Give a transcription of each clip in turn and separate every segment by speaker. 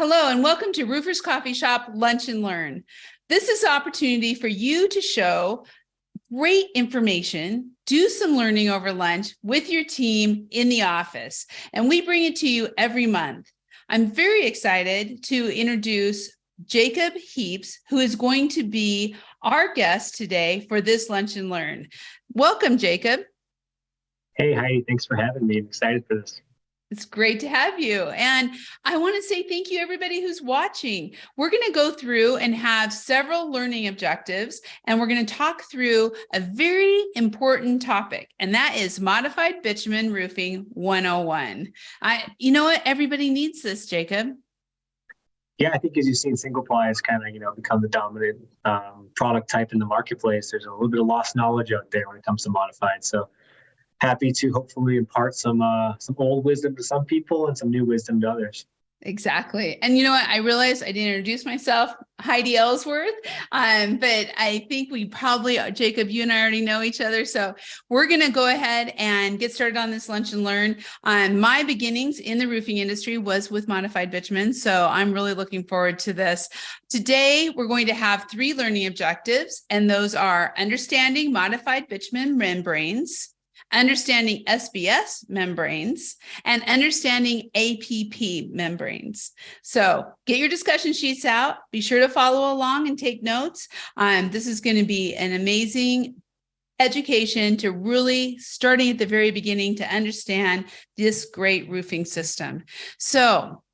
Speaker 1: Hello, and welcome to Roofers Coffee Shop Lunch and Learn. This is an opportunity for you to show great information, do some learning over lunch with your team in the office, and we bring it to you every month. I'm very excited to introduce Jacob Heaps, who is going to be our guest today for this Lunch and Learn. Welcome, Jacob.
Speaker 2: Hey, Heidi, thanks for having me. I'm excited for this.
Speaker 1: It's great to have you. And I want to say thank you, everybody who's watching. We're going to go through and have several learning objectives, and we're going to talk through a very important topic, and that is Modified Bitumen Roofing 101. You know what? Everybody needs this, Jacob.
Speaker 2: Yeah, I think as you've seen, single ply has kind of, become the dominant product type in the marketplace. There's a little bit of lost knowledge out there when it comes to modified. So happy to hopefully impart some old wisdom to some people and some new wisdom to others.
Speaker 1: Exactly. And you know what? I realized I didn't introduce myself, Heidi Ellsworth, but I think we probably, Jacob, you and I already know each other. So we're going to go ahead and get started on this Lunch and Learn. My beginnings in the roofing industry was with modified bitumen. So I'm really looking forward to this. Today, we're going to have 3 learning objectives, and those are understanding modified bitumen membranes, understanding SBS membranes, and understanding APP membranes. So get your discussion sheets out. Be sure to follow along and take notes. This is going to be an amazing education to really starting at the very beginning to understand this great roofing system. So,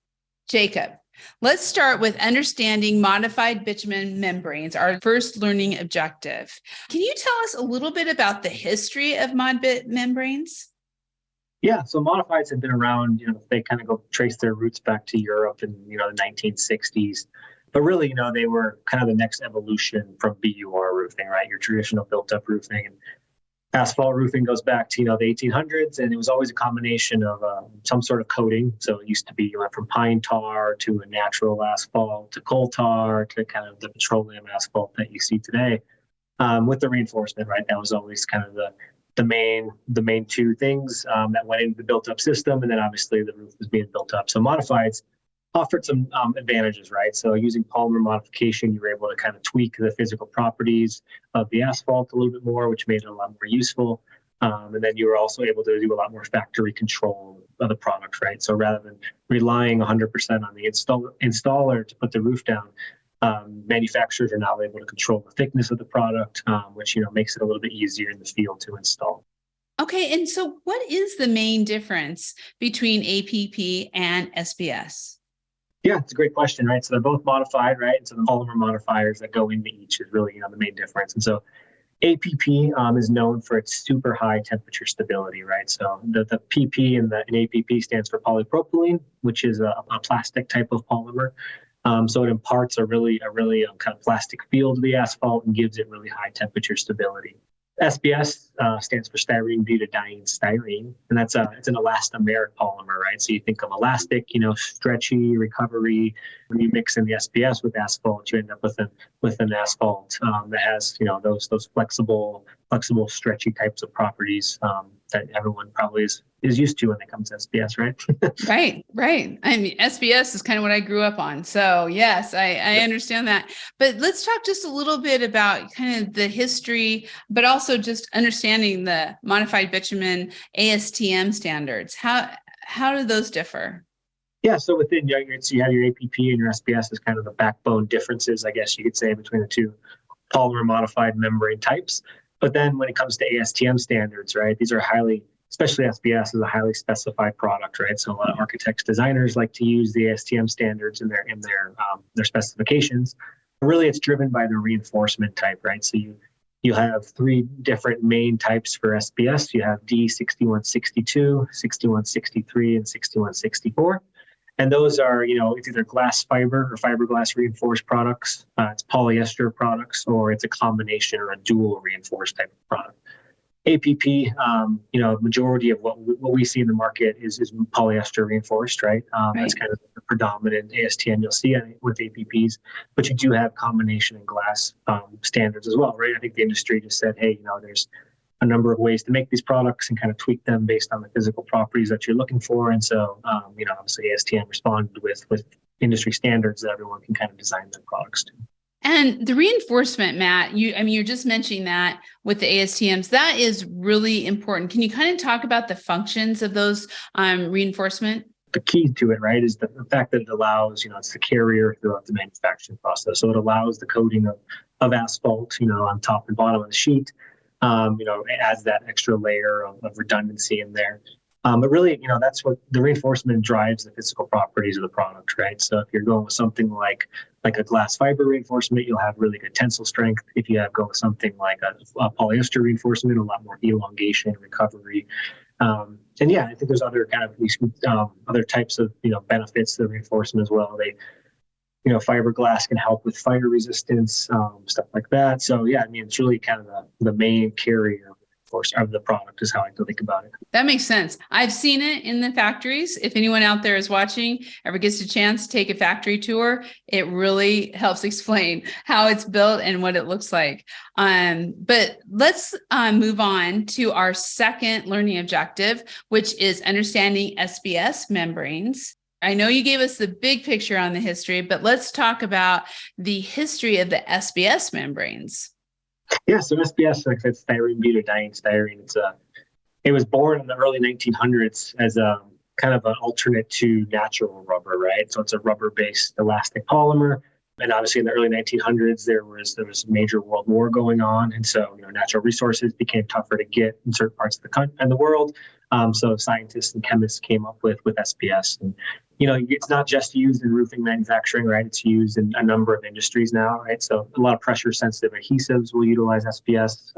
Speaker 1: Jacob, let's start with understanding modified bitumen membranes, our first learning objective. Can you tell us a little bit about the history of mod-bit membranes?
Speaker 2: Yeah, so modifieds have been around, they kind of go trace their roots back to Europe in, the 1960s. But really, they were kind of the next evolution from BUR roofing, right? Your traditional built-up roofing. And asphalt roofing goes back to, the 1800s, and it was always a combination of some sort of coating. So it used to be, you went from pine tar to a natural asphalt to coal tar to kind of the petroleum asphalt that you see today. With the reinforcement, right? That was always kind of the main two things that went into the built-up system, and then obviously the roof was being built up. So modifieds offered some advantages, right? So using polymer modification, you were able to kind of tweak the physical properties of the asphalt a little bit more, which made it a lot more useful. And then you were also able to do a lot more factory control of the product, right? So rather than relying 100% on the installer to put the roof down, manufacturers are now able to control the thickness of the product, which makes it a little bit easier in the field to install.
Speaker 1: Okay, and so what is the main difference between APP and SBS?
Speaker 2: Yeah, it's a great question, right? So they're both modified, right? And so the polymer modifiers that go into each is really, the main difference. And so APP is known for its super high temperature stability, right? So the PP in APP stands for polypropylene, which is a plastic type of polymer. So it imparts a really kind of plastic feel to the asphalt and gives it really high temperature stability. SBS stands for styrene butadiene styrene, and it's an elastomeric polymer, right? So you think of elastic, stretchy, recovery. When you mix in the SBS with asphalt, you end up with an asphalt that has those flexible, stretchy types of properties that everyone probably is used to when it comes to SBS, right?
Speaker 1: Right. I mean, SBS is kind of what I grew up on. So yes, I understand that. But let's talk just a little bit about kind of the history, but also just understanding the modified bitumen ASTM standards. How do those differ?
Speaker 2: Yeah, so within you have your APP and your SBS as kind of the backbone differences, I guess you could say, between the two polymer modified membrane types. But then when it comes to ASTM standards, right, these are especially SBS is a highly specified product, right? So a lot of architects, designers like to use the ASTM standards in their specifications. But really, it's driven by the reinforcement type, right? So you have 3 different main types for SBS. You have D6162, 6163, and 6164. And those are, it's either glass fiber or fiberglass reinforced products, it's polyester products, or it's a combination or a dual reinforced type of product. APP, majority of what we see in the market is polyester reinforced, right? That's kind of the predominant ASTM you'll see with APPs, but you do have combination and glass standards as well, right? I think the industry just said, hey, there's a number of ways to make these products and kind of tweak them based on the physical properties that you're looking for. And so, obviously ASTM responded with industry standards that everyone can kind of design their products to.
Speaker 1: And the reinforcement, Matt, you're just mentioning that with the ASTMs, that is really important. Can you kind of talk about the functions of those reinforcement?
Speaker 2: The key to it, right, is the fact that it allows, it's the carrier throughout the manufacturing process. So it allows the coating of asphalt, on top and bottom of the sheet. It adds that extra layer of redundancy in there. But really, that's what the reinforcement drives the physical properties of the product, right? So if you're going with something like a glass fiber reinforcement, you'll have really good tensile strength. If you go with something like a polyester reinforcement, a lot more elongation, recovery. And yeah, I think there's other kind of other types of benefits to the reinforcement as well. Fiberglass can help with fire resistance, stuff like that. So yeah, it's really kind of the main carrier of the product is how I think about it.
Speaker 1: That makes sense. I've seen it in the factories. If anyone out there is watching, ever gets a chance to take a factory tour, it really helps explain how it's built and what it looks like. But let's move on to our second learning objective, which is understanding SBS membranes. I know you gave us the big picture on the history, but let's talk about the history of the SBS membranes.
Speaker 2: Yeah, so SBS, like I said, styrene butadiene styrene. It was born in the early 1900s as a kind of an alternate to natural rubber, right? So it's a rubber-based elastic polymer. And obviously in the early 1900s, there was a major world war going on. And so, natural resources became tougher to get in certain parts of the country and the world. So scientists and chemists came up with SBS. And, it's not just used in roofing manufacturing, right? It's used in a number of industries now, right? So a lot of pressure sensitive adhesives will utilize SBS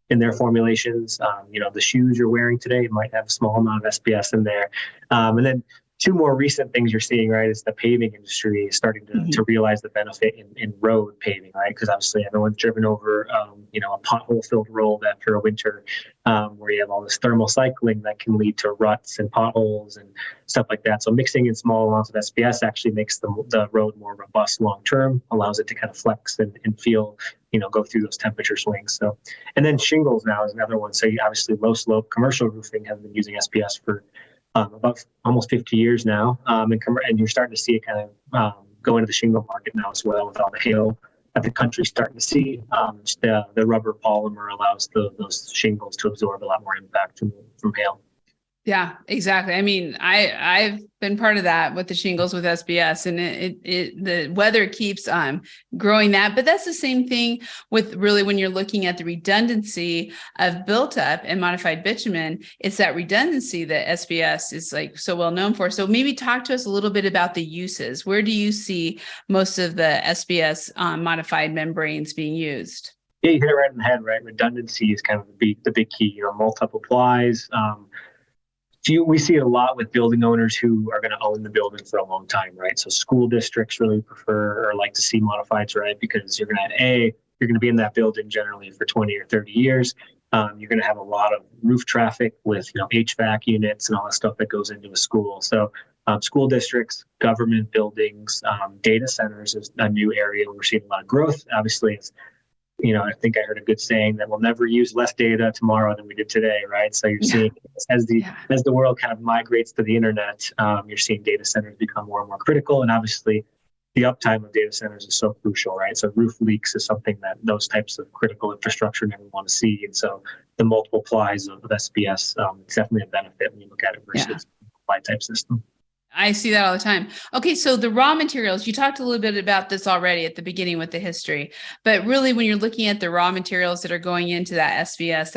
Speaker 2: in their formulations. The shoes you're wearing today might have a small amount of SBS in there. And then two more recent things you're seeing, right, is the paving industry is starting to realize the benefit in road paving, right? Because obviously everyone's driven over, a pothole-filled road after a winter where you have all this thermal cycling that can lead to ruts and potholes and stuff like that. So mixing in small amounts of SBS actually makes the road more robust long-term, allows it to kind of flex and feel, go through those temperature swings. So, and then shingles now is another one. So obviously low-slope commercial roofing has been using SBS for about almost 50 years now. And you're starting to see it kind of go into the shingle market now as well with all the hail that the country's starting to see. The rubber polymer allows those shingles to absorb a lot more impact from hail.
Speaker 1: Yeah, exactly. I've been part of that with the shingles with SBS, and the weather keeps growing that. But that's the same thing with really when you're looking at the redundancy of built up and modified bitumen. It's that redundancy that SBS is so well known for. So maybe talk to us a little bit about the uses. Where do you see most of the SBS modified membranes being used?
Speaker 2: Yeah, you hit it right in the head, right? Redundancy is kind of the big key. Multiple plies. We see it a lot with building owners who are going to own the building for a long time, right? So school districts really prefer or like to see modifieds, right? Because you're going to be in that building generally for 20 or 30 years. You're going to have a lot of roof traffic with, HVAC units and all that stuff that goes into a school. So school districts, government buildings, data centers is a new area where we're seeing a lot of growth. Obviously, it's I think I heard a good saying that we'll never use less data tomorrow than we did today, right? So you're seeing as the world kind of migrates to the internet, you're seeing data centers become more and more critical. And obviously the uptime of data centers is so crucial, right? So roof leaks is something that those types of critical infrastructure never want to see. And so the multiple plies of SBS is definitely a benefit when you look at it versus ply type system.
Speaker 1: I see that all the time. Okay, so the raw materials, you talked a little bit about this already at the beginning with the history, but really when you're looking at the raw materials that are going into that SBS,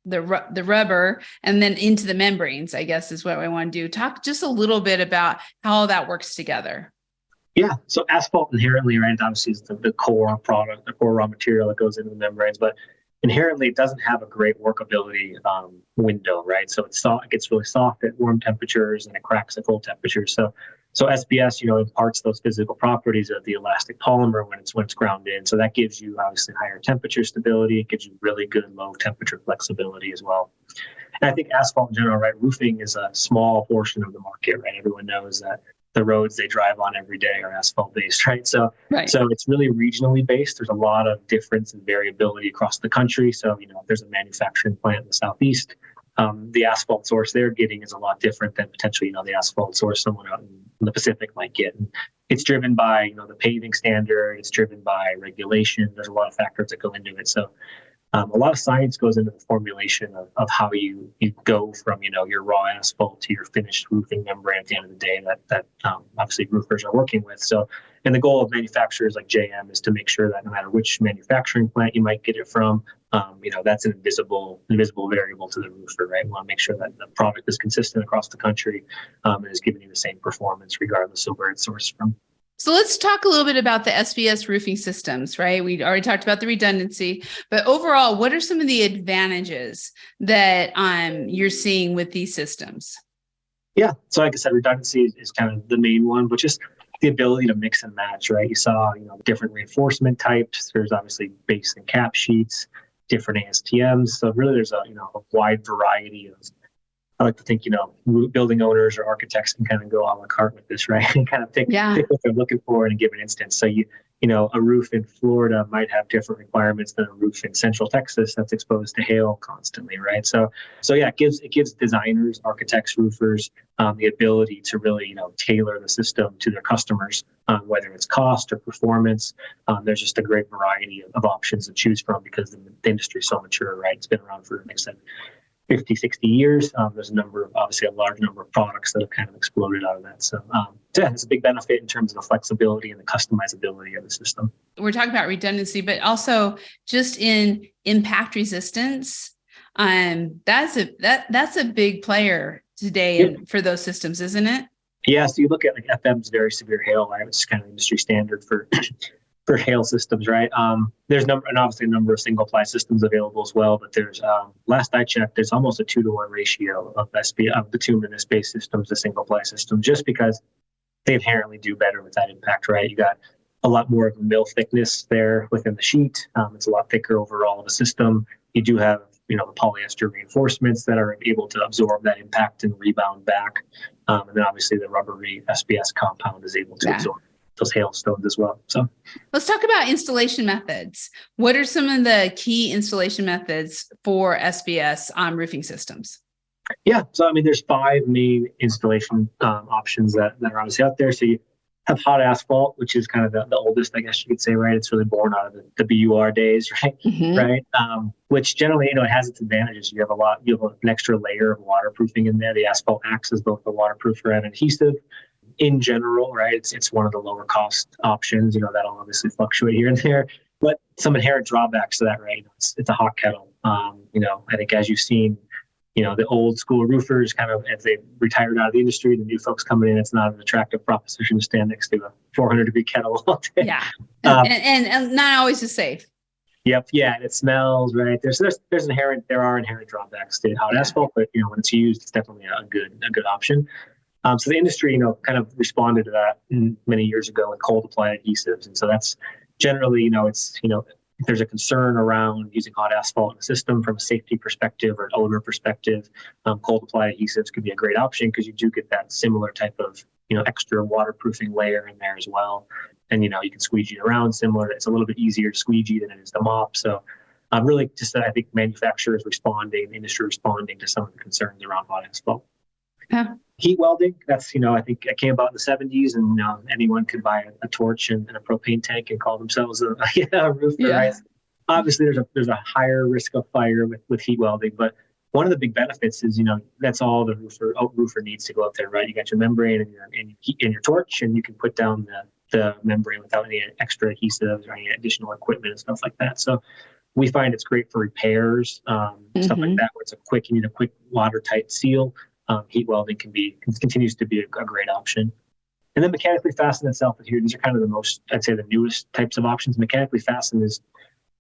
Speaker 1: the rubber, and then into the membranes, I guess is what I want to do. Talk just a little bit about how all that works together.
Speaker 2: Yeah, so asphalt inherently, right, obviously is the core product, the core raw material that goes into the membranes, but inherently it doesn't have a great workability window, right? So it gets really soft at warm temperatures and it cracks at cold temperatures. So SBS, imparts those physical properties of the elastic polymer when it's ground in. So that gives you obviously higher temperature stability. It gives you really good low temperature flexibility as well. And I think asphalt in general, right? Roofing is a small portion of the market, right? Everyone knows that the roads they drive on every day are asphalt based, right? So it's really regionally based. There's a lot of difference and variability across the country. So, if there's a manufacturing plant in the Southeast, the asphalt source they're getting is a lot different than potentially, the asphalt source someone out in the Pacific might get. And it's driven by, the paving standard. It's driven by regulation. There's a lot of factors that go into it. So a lot of science goes into the formulation of how you go from, your raw asphalt to your finished roofing membrane at the end of the day that obviously roofers are working with. So, and the goal of manufacturers like JM is to make sure that no matter which manufacturing plant you might get it from, that's an invisible variable to the roofer, right? We want to make sure that the product is consistent across the country and is giving you the same performance regardless of where it's sourced from.
Speaker 1: So let's talk a little bit about the SBS roofing systems, right? We already talked about the redundancy, but overall, what are some of the advantages that you're seeing with these systems?
Speaker 2: Yeah, so like I said, redundancy is kind of the main one, but just the ability to mix and match, right? You saw, different reinforcement types. There's obviously base and cap sheets, different ASTMs. So really, there's a wide variety of. I like to think, building owners or architects can kind of go a la carte with this, right? And kind of take what they're looking for in a given instance. So a roof in Florida might have different requirements than a roof in Central Texas that's exposed to hail constantly, right? So yeah, it gives designers, architects, roofers the ability to really, tailor the system to their customers, whether it's cost or performance. There's just a great variety of options to choose from because the industry is so mature, right? It's been around for, like I said, 50, 60 years. There's obviously a large number of products that have kind of exploded out of that. So yeah, it's a big benefit in terms of the flexibility and the customizability of the system.
Speaker 1: We're talking about redundancy, but also just in impact resistance. That's a big player today for those systems, isn't it?
Speaker 2: Yeah, so you look at like FM's very severe hail, right? Which is kind of industry standard for hail systems, right? There's obviously a number of single ply systems available as well, but there's last I checked, there's almost a 2-to-1 ratio of bitumen base systems to single ply systems, just because they inherently do better with that impact, right? You got a lot more of a mill thickness there within the sheet. It's a lot thicker overall of the system. You do have the polyester reinforcements that are able to absorb that impact and rebound back, and then obviously the rubbery SBS compound is able to absorb those hailstones as well. So
Speaker 1: let's talk about installation methods. What are some of the key installation methods for SBS on roofing systems?
Speaker 2: Yeah, so there's 5 main installation options that are obviously out there. So you have hot asphalt, which is kind of the oldest, I guess you could say, right? It's really born out of the BUR days, right? Mm-hmm. Right. Which generally, it has its advantages. You have an extra layer of waterproofing in there. The asphalt acts as both a waterproofer and adhesive. In general, right, it's one of the lower cost options. That'll obviously fluctuate here and there, but some inherent drawbacks to that, right? It's a hot kettle. I think as you've seen, the old school roofers kind of, as they retired out of the industry, the new folks coming in, it's not an attractive proposition to stand next to a 400-degree kettle all day.
Speaker 1: Yeah, and not always as safe.
Speaker 2: Yep. Yeah, and it smells, right? There are inherent drawbacks to hot asphalt, but when it's used, it's definitely a good option. So the industry, kind of responded to that many years ago with cold applied adhesives. And so that's generally, if there's a concern around using hot asphalt in the system from a safety perspective or an odor perspective, cold applied adhesives could be a great option because you do get that similar type of, extra waterproofing layer in there as well. And, you can squeegee it around similar. It's a little bit easier to squeegee than it is to mop. So really just I think manufacturers responding, the industry responding to some of the concerns around hot asphalt.
Speaker 1: Yeah.
Speaker 2: Heat welding, that's, I think it came about in the 70s, and anyone could buy a torch and a propane tank and call themselves a roofer, right? Obviously, there's a higher risk of fire with heat welding, but one of the big benefits is, that's all the roofer needs to go up there, right? You got your membrane and your torch, and you can put down the membrane without any extra adhesives or any additional equipment and stuff like that. So we find it's great for repairs, stuff like that, where you need a quick watertight seal. Heat welding continues to be a great option. And then mechanically fasten and self-adhere. These are kind of the newest types of options. Mechanically fasten is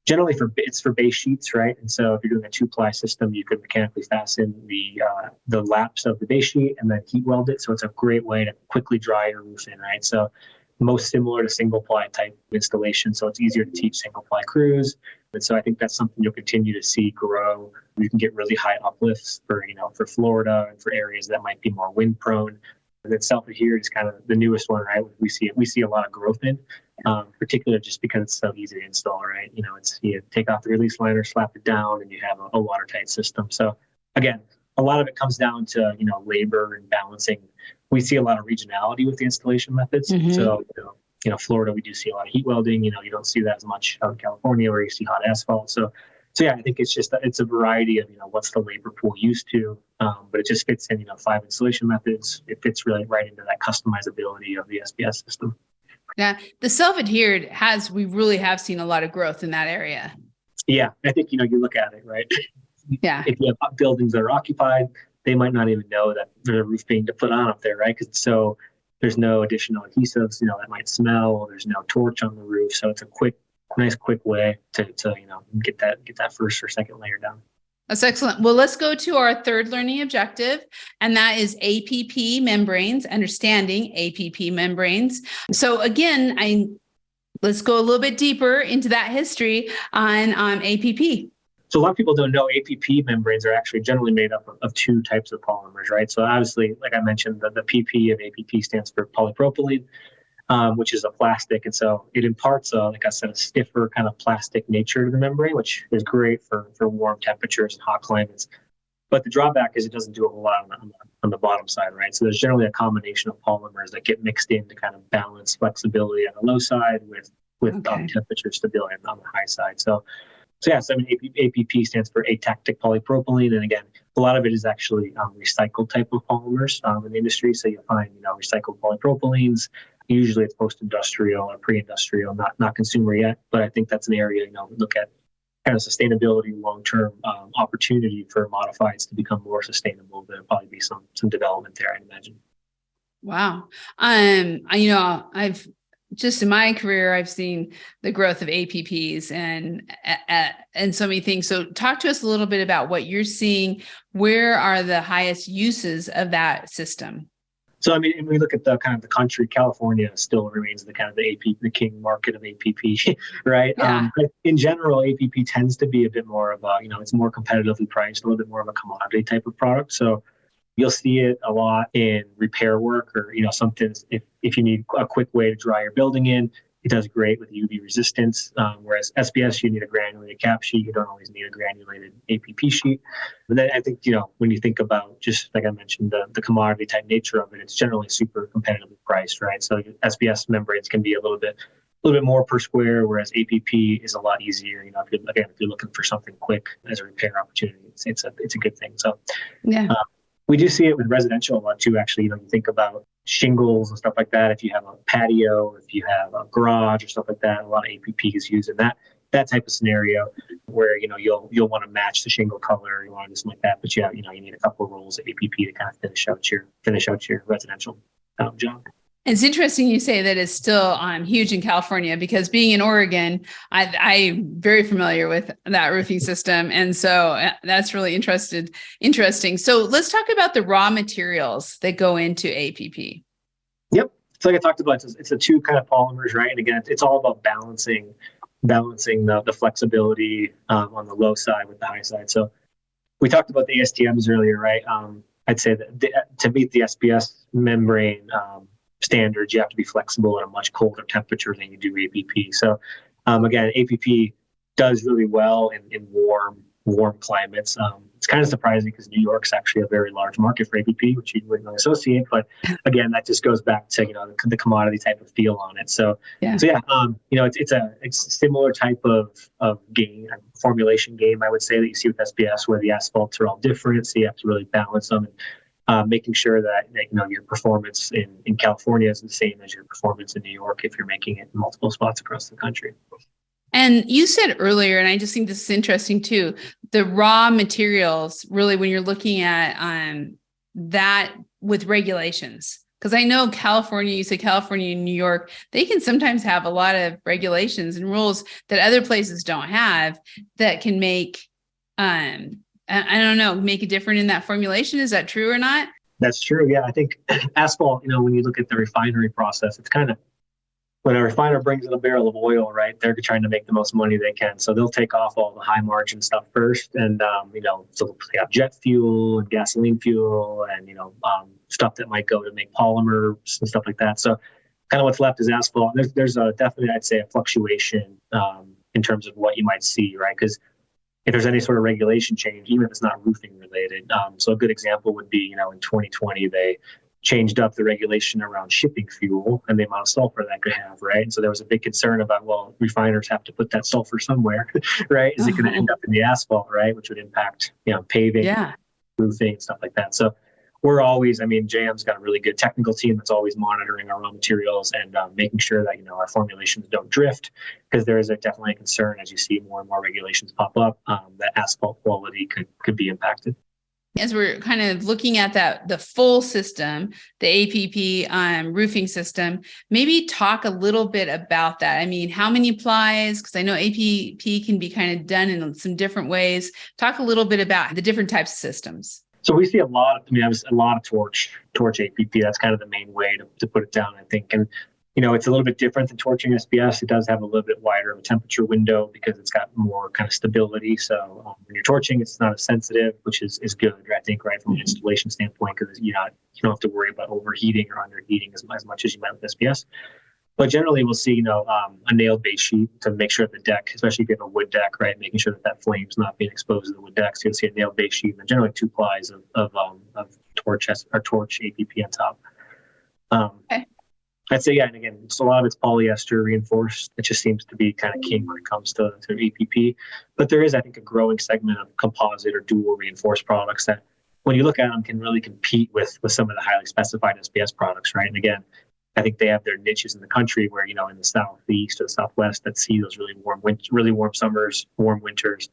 Speaker 2: generally for base sheets, right? And so if you're doing a 2-ply system, you could mechanically fasten the laps of the base sheet and then heat weld it. So it's a great way to quickly dry your roof in, right? So most similar to single-ply type installation. So it's easier to teach single-ply crews. And so I think that's something you'll continue to see grow. You can get really high uplifts for Florida and for areas that might be more wind prone. And then self-adhered is kind of the newest one, right? We see a lot of growth in, particularly just because it's so easy to install, right? You take off the release liner, slap it down, and you have a watertight system. So again, a lot of it comes down to, labor and balancing. We see a lot of regionality with the installation methods. So, Florida, we do see a lot of heat welding. You don't see that as much out in California where you see hot asphalt. So yeah, I think it's a variety of, what's the labor pool used to, but it just fits in, 5 installation methods. It fits really right into that customizability of the SBS system.
Speaker 1: Yeah, the self-adhered we really have seen a lot of growth in that area.
Speaker 2: Yeah, I think, you look at it, right?
Speaker 1: Yeah.
Speaker 2: If you have buildings that are occupied, they might not even know that there's a roof being put on up there, right? So there's no additional adhesives, that might smell. There's no torch on the roof. So it's a nice quick way to get that first or second layer down.
Speaker 1: That's excellent. Well, let's go to our third learning objective, and that is APP membranes, understanding APP membranes. So again, let's go a little bit deeper into that history on APP.
Speaker 2: So a lot of people don't know APP membranes are actually generally made up of 2 types of polymers, right? So obviously, like I mentioned, the PP of APP stands for polypropylene, which is a plastic. And so it imparts, like I said, a stiffer kind of plastic nature to the membrane, which is great for warm temperatures and hot climates. But the drawback is it doesn't do a whole lot on the bottom side, right? So there's generally a combination of polymers that get mixed in to kind of balance flexibility on the low side with temperature stability on the high side. So APP stands for atactic polypropylene. And again, a lot of it is actually recycled type of polymers in the industry. So you'll find, recycled polypropylenes. Usually it's post-industrial or pre-industrial, not consumer yet. But I think that's an area, we look at kind of sustainability, long-term opportunity for modifieds to become more sustainable. There'll probably be some development there, I'd imagine.
Speaker 1: Wow. I've just in my career, I've seen the growth of APPs and so many things. So talk to us a little bit about what you're seeing. Where are the highest uses of that system?
Speaker 2: So, I mean, if we look at the kind of the country, California still remains the king market of APP, right?
Speaker 1: Yeah.
Speaker 2: But in general, APP tends to be a bit more of a, it's more competitively priced, a little bit more of a commodity type of product. So you'll see it a lot in repair work or, something if you need a quick way to dry your building in. It does great with UV resistance, whereas SBS, you need a granulated cap sheet. You don't always need a granulated APP sheet. But then I think, when you think about just like I mentioned, the commodity type nature of it, it's generally super competitively priced, right? So SBS membranes can be a little bit more per square, whereas APP is a lot easier. If you're looking for something quick as a repair opportunity, it's a good thing. So
Speaker 1: yeah.
Speaker 2: We do see it with residential a lot too, actually. You think about shingles and stuff like that. If you have a patio, if you have a garage or stuff like that, a lot of APP is used in that type of scenario where, you'll want to match the shingle color, you want to do something like that. But you need a couple of rolls of APP to kind of finish out your residential job.
Speaker 1: It's interesting you say that it's still huge in California, because being in Oregon, I'm very familiar with that roofing system. And so that's really interesting. So let's talk about the raw materials that go into APP.
Speaker 2: Yep. So like I talked about, it's the 2 kind of polymers, right? And again, it's all about balancing the flexibility on the low side with the high side. So we talked about the ASTMs earlier, right? I'd say that to meet the SBS membrane standards, you have to be flexible at a much colder temperature than you do APP. So again, APP does really well in warm climates. It's kind of surprising because New York's actually a very large market for APP, which you wouldn't really associate. But again, that just goes back to the commodity type of feel on it. It's a similar type of game, formulation game, I would say, that you see with SBS, where the asphalts are all different, so you have to really balance them. Making sure that your performance in California is the same as your performance in New York if you're making it in multiple spots across the country.
Speaker 1: And you said earlier, and I just think this is interesting too, the raw materials, really, when you're looking at that with regulations, because I know California, you said California and New York, they can sometimes have a lot of regulations and rules that other places don't have that can make I don't know, make it different in that formulation. Is that true or not?
Speaker 2: That's true. Yeah. I think asphalt, when you look at the refinery process, it's kind of when a refiner brings in a barrel of oil, right, they're trying to make the most money they can. So they'll take off all the high margin stuff first. And, so they have jet fuel and gasoline fuel and, stuff that might go to make polymers and stuff like that. So kind of what's left is asphalt. There's definitely, I'd say, a fluctuation in terms of what you might see, right? Because if there's any sort of regulation change, even if it's not roofing related. So a good example would be, in 2020, they changed up the regulation around shipping fuel and the amount of sulfur that could have, right? And so there was a big concern about, well, refiners have to put that sulfur somewhere, right? Is it going to end up in the asphalt, right? Which would impact, paving, roofing, stuff like that. So we're always, JM's got a really good technical team that's always monitoring our raw materials and making sure that, our formulations don't drift, because there is definitely a concern as you see more and more regulations pop up that asphalt quality could be impacted.
Speaker 1: As we're kind of looking at the full system, the APP roofing system, maybe talk a little bit about that. How many plies? Because I know APP can be kind of done in some different ways. Talk a little bit about the different types of systems.
Speaker 2: So we see a lot of torch APP. That's kind of the main way to put it down, I think. And it's a little bit different than torching SBS. It does have a little bit wider of a temperature window because it's got more kind of stability. So when you're torching, it's not as sensitive, which is good, I think, right, from an installation standpoint, because you don't have to worry about overheating or underheating as much as you might with SBS. But generally, we'll see, a nailed base sheet to make sure the deck, especially if you have a wood deck, right, making sure that flame's not being exposed to the wood deck. So you'll see a nailed base sheet, and generally 2 plies of torch APP on top.
Speaker 1: Okay.
Speaker 2: I'd say, and again, a lot of it's polyester reinforced. It just seems to be kind of king when it comes to APP. But there is, I think, a growing segment of composite or dual reinforced products that, when you look at them, can really compete with some of the highly specified SBS products, right? And again, I think they have their niches in the country where, in the south, the east, or the southwest that see those really warm summers, warm winters.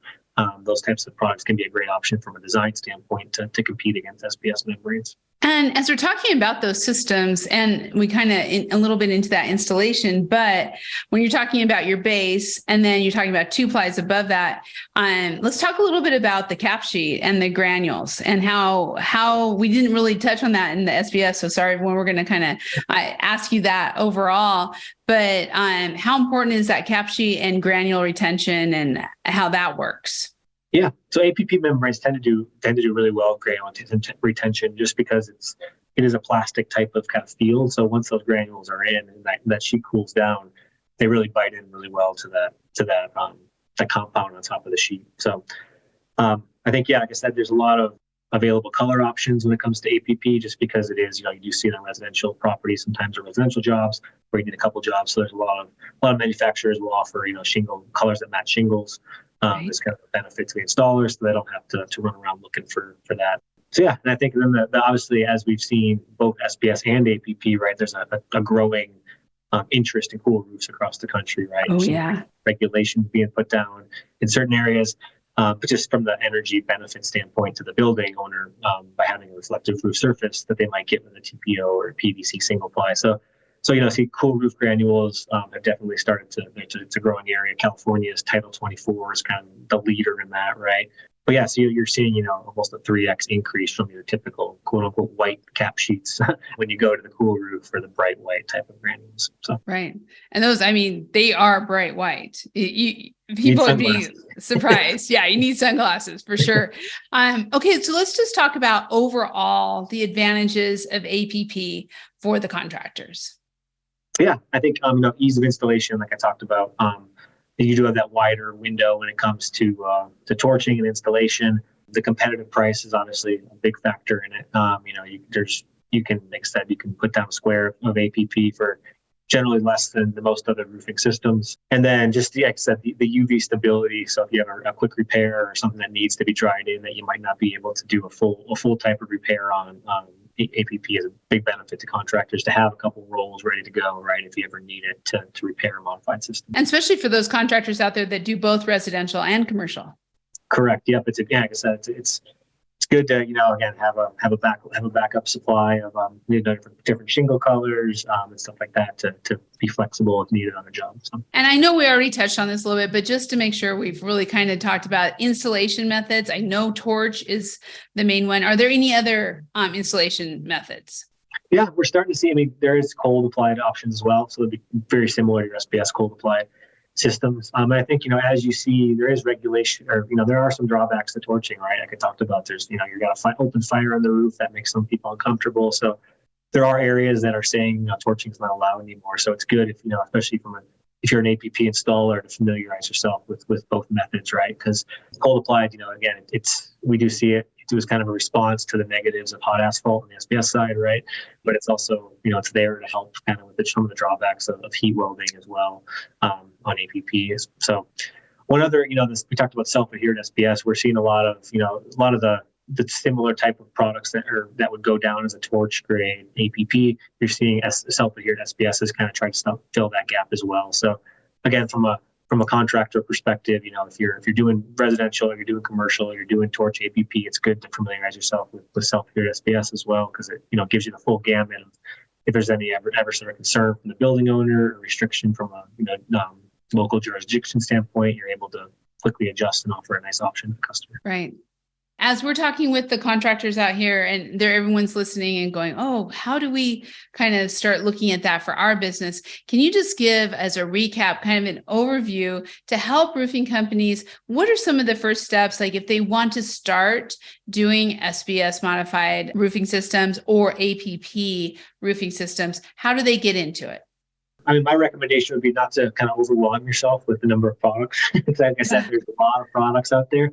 Speaker 2: Those types of products can be a great option from a design standpoint to compete against SBS membranes.
Speaker 1: And as we're talking about those systems, and we kind of a little bit into that installation, but when you're talking about your base and then you're talking about 2 plies above that, let's talk a little bit about the cap sheet and the granules and how we didn't really touch on that in the SBS. So sorry when we're going to kind of ask you that overall, but how important is that cap sheet and granule retention and how that works?
Speaker 2: Yeah, so APP membranes tend to do really well with granule retention, just because it is a plastic type of kind of feel. So once those granules are in and that sheet cools down, they really bite in really well to that compound on top of the sheet. So I think, like I said, there's a lot of available color options when it comes to APP, just because it is, you do see it on residential properties, sometimes or residential jobs where you need a couple jobs. So there's a lot of manufacturers will offer, shingle colors that match shingles. Right. It's kind of a benefit to the installers, so they don't have to run around looking for that. So yeah, and I think then obviously, as we've seen both SBS and APP, right, there's a growing interest in cool roofs across the country, right?
Speaker 1: Oh, yeah.
Speaker 2: Regulations being put down in certain areas, but just from the energy benefit standpoint to the building owner, by having a reflective roof surface that they might get with a TPO or PVC single ply. So see, cool roof granules have definitely started it's a growing area. California's Title 24 is kind of the leader in that, right? But yeah, so you're seeing, almost a 3x increase from your typical quote unquote white cap sheets when you go to the cool roof or the bright white type of granules. So
Speaker 1: right, and those, they are bright white. People would be surprised. Yeah, you need sunglasses for sure. Okay, so let's just talk about overall the advantages of APP for the contractors.
Speaker 2: Yeah, I think ease of installation, like I talked about. You do have that wider window when it comes to torching and installation. The competitive price is obviously a big factor in it. You can, like I said, you can put down a square of APP for generally less than the most other roofing systems. And then just like I said, the UV stability. So if you have a quick repair or something that needs to be dried in that you might not be able to do a full type of repair on, APP is a big benefit to contractors to have a couple rolls ready to go, right, if you ever need it to repair a modified system.
Speaker 1: And especially for those contractors out there that do both residential and commercial.
Speaker 2: Correct. Yep. Like I said, it's good to again have a backup supply of different shingle colors and stuff like that to be flexible if needed on a job. So.
Speaker 1: And I know we already touched on this a little bit, but just to make sure we've really kind of talked about installation methods. I know torch is the main one. Are there any other installation methods?
Speaker 2: Yeah, we're starting to see. There is cold applied options as well, so it'd be very similar to your SBS cold applied systems. I think, as you see, there is regulation, or, there are some drawbacks to torching, right? Like I talked about, there's, you got to open fire on the roof. That makes some people uncomfortable. So there are areas that are saying, torching is not allowed anymore. So it's good if, especially from if you're an APP installer, to familiarize yourself with both methods, right? Because cold applied, again, we do see it. It was kind of a response to the negatives of hot asphalt on the SBS side, right? But it's also, it's there to help kind of with some of the drawbacks of heat welding as well on APPs. So one other, we talked about self-adhered SBS. We're seeing a lot of the similar type of products that would go down as a torch grade APP. You're seeing self-adhered SBS has kind of tried to fill that gap as well. So again, from a contractor perspective, if you're doing residential or you're doing commercial or you're doing torch APP, it's good to familiarize yourself with self-adhered SBS as well, because it gives you the full gamut of if there's any ever sort of concern from the building owner or restriction from a local jurisdiction standpoint, you're able to quickly adjust and offer a nice option to the customer.
Speaker 1: Right. As we're talking with the contractors out here and everyone's listening and going, oh, how do we kind of start looking at that for our business? Can you just give, as a recap, kind of an overview to help roofing companies? What are some of the first steps? Like if they want to start doing SBS modified roofing systems or APP roofing systems, how do they get into it?
Speaker 2: I mean, my recommendation would be not to kind of overwhelm yourself with the number of products. Like I said, there's a lot of products out there.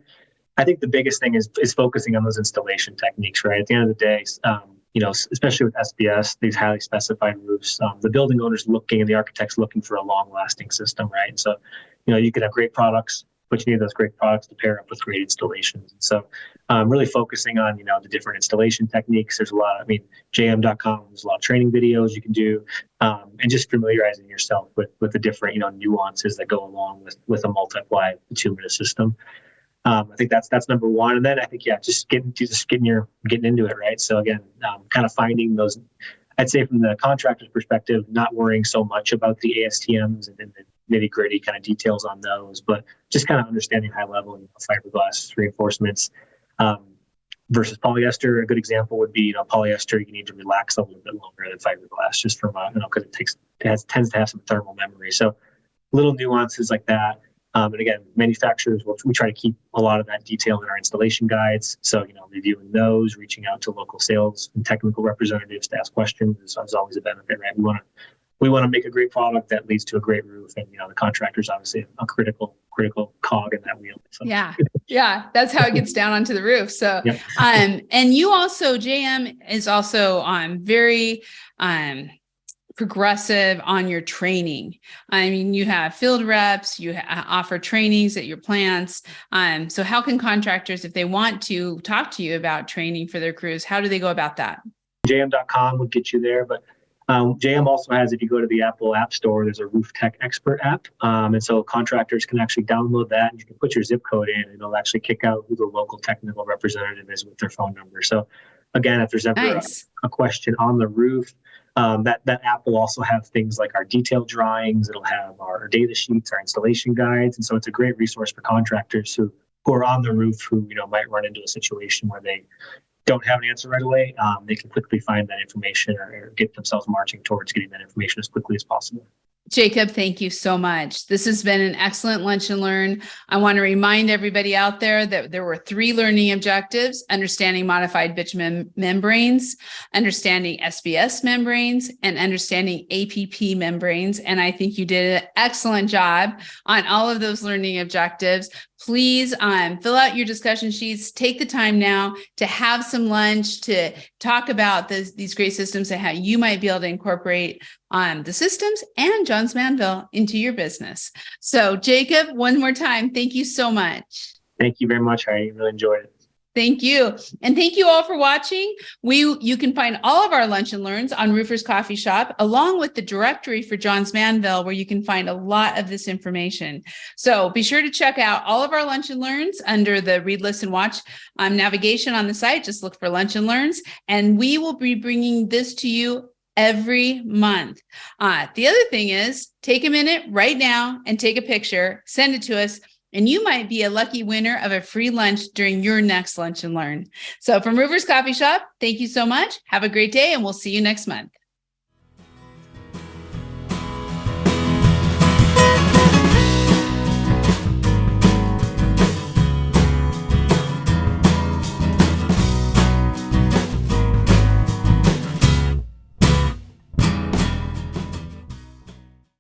Speaker 2: I think the biggest thing is focusing on those installation techniques, right? At the end of the day, especially with SBS, these highly specified roofs, the building owners looking and the architects looking for a long-lasting system, right? And so, you could have great products, but you need those great products to pair up with great installations. And so, really focusing on, the different installation techniques. There's a lot. JM.com. There's a lot of training videos you can do, and just familiarizing yourself with the different, nuances that go along with a multi-ply bituminous system. I think that's number one. And then I think, just getting into it, right? So again, kind of finding those, I'd say from the contractor's perspective, not worrying so much about the ASTMs and the nitty gritty kind of details on those, but just kind of understanding high level, fiberglass reinforcements versus polyester. A good example would be, polyester, you need to relax a little bit longer than fiberglass, just from, because tends to have some thermal memory. So little nuances like that. And again, manufacturers, we try to keep a lot of that detail in our installation guides. So, reviewing those, reaching out to local sales and technical representatives to ask questions is always a benefit, right? We want to make a great product that leads to a great roof, and the contractor's obviously a critical cog in that wheel. So.
Speaker 1: Yeah, that's how it gets down onto the roof. So,
Speaker 2: yep.
Speaker 1: And you also, JM is also very progressive on your training. I mean, you have field reps, you offer trainings at your plants. So how can contractors, if they want to talk to you about training for their crews, how do they go about that?
Speaker 2: JM.com would get you there, but JM also has, if you go to the Apple App Store, there's a Roof Tech Expert app. And so contractors can actually download that, and you can put your zip code in, and it'll actually kick out who the local technical representative is with their phone number. So again, if there's ever a question on the roof, that app will also have things like our detailed drawings. It'll have our data sheets, our installation guides. And so it's a great resource for contractors who are on the roof who, might run into a situation where they don't have an answer right away. They can quickly find that information or get themselves marching towards getting that information as quickly as possible.
Speaker 1: Jacob, thank you so much. This has been an excellent Lunch and Learn. I want to remind everybody out there that there were 3 learning objectives: understanding modified bitumen membranes, understanding SBS membranes, and understanding APP membranes. And I think you did an excellent job on all of those learning objectives. Please fill out your discussion sheets. Take the time now to have some lunch, to talk about these great systems and how you might be able to incorporate the systems and Johns Manville into your business. So Jacob, one more time, thank you so much.
Speaker 2: Thank you very much. I really enjoyed it.
Speaker 1: Thank you. And thank you all for watching. You can find all of our Lunch and Learns on Roofers Coffee Shop, along with the directory for Johns Manville, where you can find a lot of this information. So be sure to check out all of our Lunch and Learns under the Read, Listen, Watch navigation on the site. Just look for Lunch and Learns, and we will be bringing this to you every month. The other thing is, take a minute right now and take a picture, send it to us, and you might be a lucky winner of a free lunch during your next Lunch and Learn. So from Roofers Coffee Shop, thank you so much. Have a great day, and we'll see you next month.